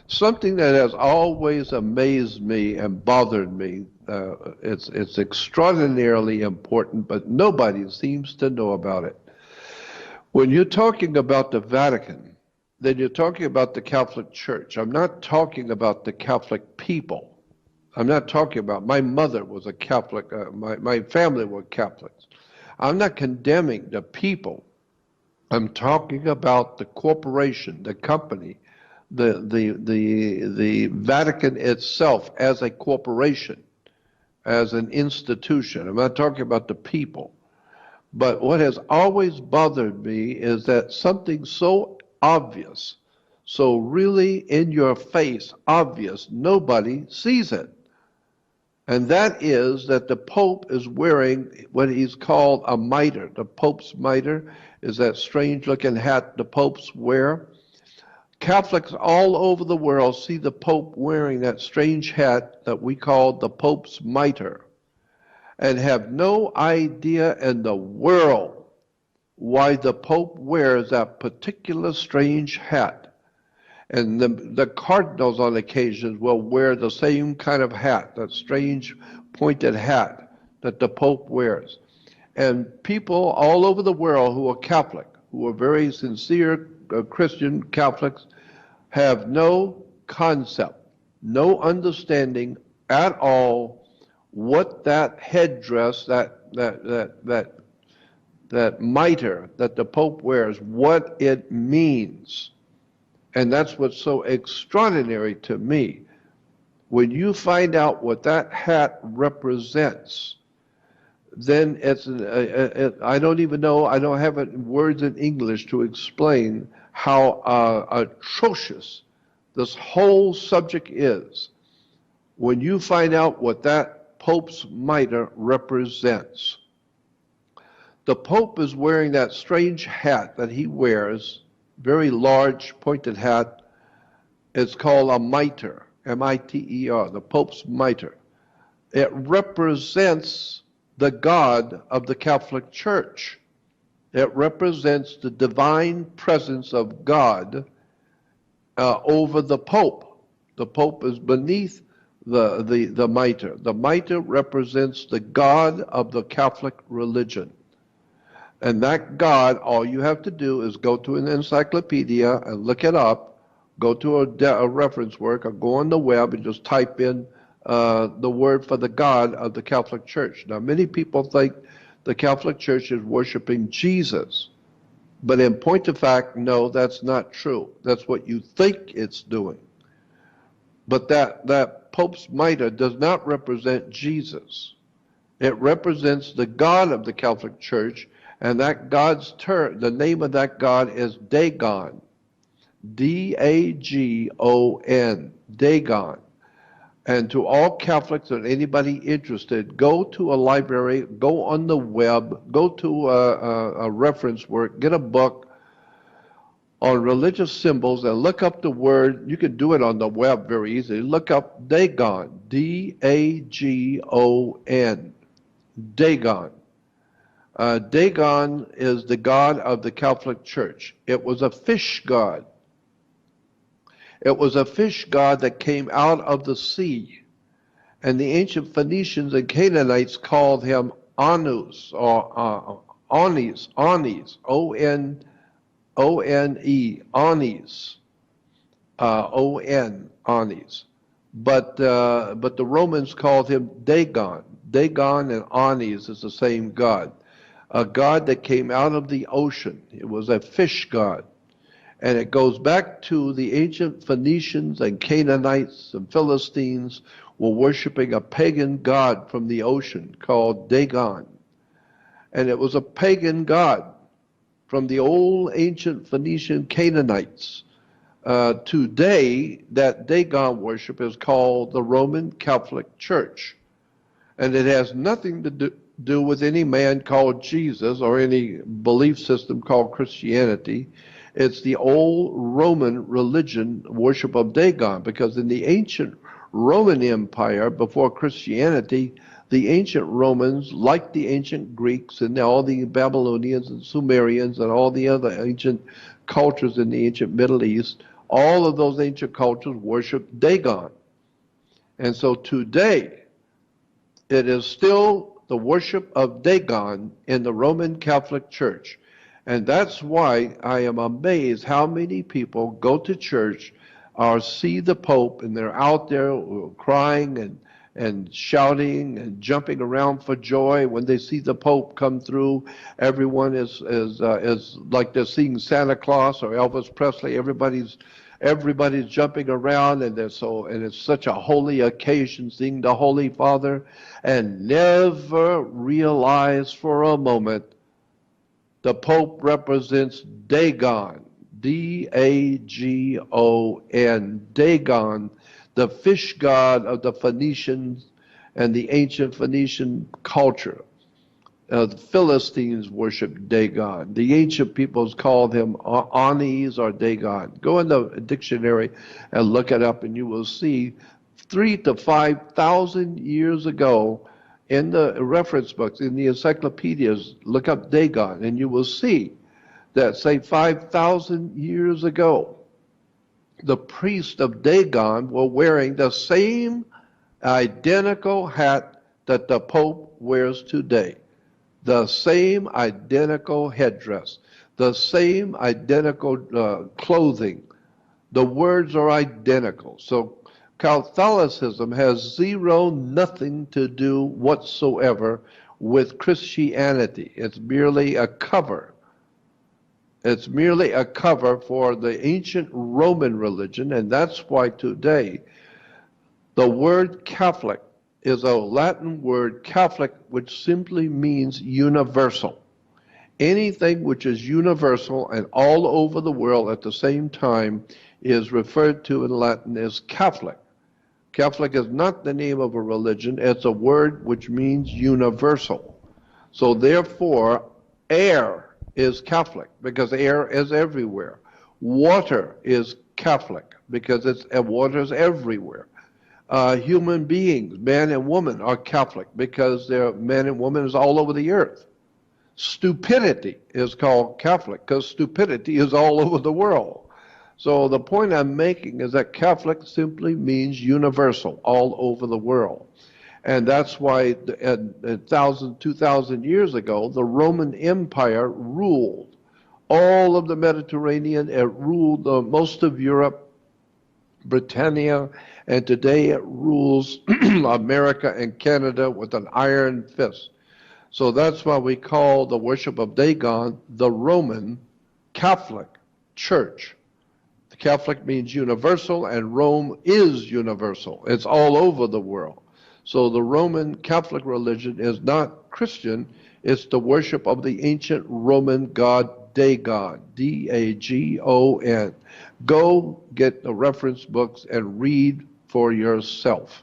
Something that has always amazed me and bothered me. It's extraordinarily important, but nobody seems to know about it. When you're talking about the Vatican, then you're talking about the Catholic Church. I'm not talking about the Catholic people. I'm not talking about, my mother was a Catholic, my family were Catholics. I'm not condemning the people. I'm talking about the corporation, the company, the Vatican itself as a corporation, as an institution. I'm not talking about the people. But what has always bothered me is that something so obvious, so really in your face obvious, nobody sees it. And that is that the Pope is wearing what he's called a mitre. The Pope's mitre is that strange looking hat the popes wear. Catholics all over the world see the Pope wearing that strange hat that we call the Pope's mitre, and have no idea in the world why the Pope wears that particular strange hat. And the cardinals on occasions will wear the same kind of hat, that strange pointed hat that the Pope wears. And people all over the world who are Catholic, who are very sincere Christian Catholics, have no concept, no understanding at all what that headdress, that mitre that the Pope wears, what it means. And that's what's so extraordinary to me. When you find out what that hat represents, then it's, I don't even know, I don't have words in English to explain how atrocious this whole subject is. When you find out what that Pope's mitre represents. The Pope is wearing that strange hat that he wears, very large pointed hat. It's called a mitre, M-I-T-E-R, the Pope's mitre. It represents the God of the Catholic Church. It represents the divine presence of God over the Pope. The Pope is beneath the mitre. The mitre represents the God of the Catholic religion. And that God, all you have to do is go to an encyclopedia and look it up, go to a reference work, or go on the web and just type in the word for the God of the Catholic Church. Now, many people think the Catholic Church is worshiping Jesus. But in point of fact, no, that's not true. That's what you think it's doing. But that Pope's mitre does not represent Jesus. It represents the God of the Catholic Church, and that God's term, the name of that God is Dagon. D-A-G-O-N, Dagon. And to all Catholics and anybody interested, go to a library, go on the web, go to a reference work, get a book on religious symbols and look up the word. You can do it on the web very easily. Look up Dagon, D-A-G-O-N, Dagon. Dagon is the god of the Catholic Church. It was a fish god. It was a fish god that came out of the sea. And the ancient Phoenicians and Canaanites called him Anus, or Onis, O-N-E, Onis, O-N, Onis. But the Romans called him Dagon. Dagon and Onis is the same god. A god that came out of the ocean. It was a fish god. And it goes back to the ancient Phoenicians and Canaanites and Philistines were worshiping a pagan god from the ocean called Dagon. And it was a pagan god from the old ancient Phoenician Canaanites. Today, that Dagon worship is called the Roman Catholic Church. And it has nothing to do with any man called Jesus or any belief system called Christianity. It's the old Roman religion worship of Dagon, because in the ancient Roman Empire, before Christianity, the ancient Romans, like the ancient Greeks and all the Babylonians and Sumerians and all the other ancient cultures in the ancient Middle East, All of those ancient cultures worshiped Dagon. And so today, it is still the worship of Dagon in the Roman Catholic Church. And that's why I am amazed how many people go to church or see the Pope and they're out there crying and shouting and jumping around for joy when they see the Pope come through. Everyone is like they're seeing Santa Claus or Elvis Presley. Everybody's jumping around, and it's such a holy occasion seeing the Holy Father, and never realize for a moment the Pope represents Dagon, D-A-G-O-N, Dagon, the fish god of the Phoenicians and the ancient Phoenician culture. The Philistines worshiped Dagon. The ancient peoples called him Anis or Dagon. Go in the dictionary and look it up, and you will see 3,000 to 5,000 years ago in the reference books, in the encyclopedias, look up Dagon, and you will see that, say, 5,000 years ago, the priests of Dagon were wearing the same identical hat that the Pope wears today. The same identical headdress, the same identical clothing. The words are identical. So Catholicism has nothing to do whatsoever with Christianity. It's merely a cover. It's merely a cover for the ancient Roman religion, and that's why today the word Catholic is a Latin word, Catholic, which simply means universal. Anything which is universal and all over the world at the same time is referred to in Latin as Catholic. Catholic is not the name of a religion, it's a word which means universal. So therefore, air is Catholic because air is everywhere. Water is Catholic because water is everywhere. Human beings, man and woman, are Catholic because their man and woman is all over the earth. Stupidity is called Catholic because stupidity is all over the world. So the point I'm making is that Catholic simply means universal, all over the world. And that's why 2,000 years ago, the Roman Empire ruled all of the Mediterranean. It ruled most of Europe, Britannia, and today it rules America and Canada with an iron fist. So that's why we call the worship of Dagon the Roman Catholic Church. The Catholic means universal, and Rome is universal. It's all over the world. So the Roman Catholic religion is not Christian. It's the worship of the ancient Roman god Dagon, D-A-G-O-N. Go get the reference books and read for yourself.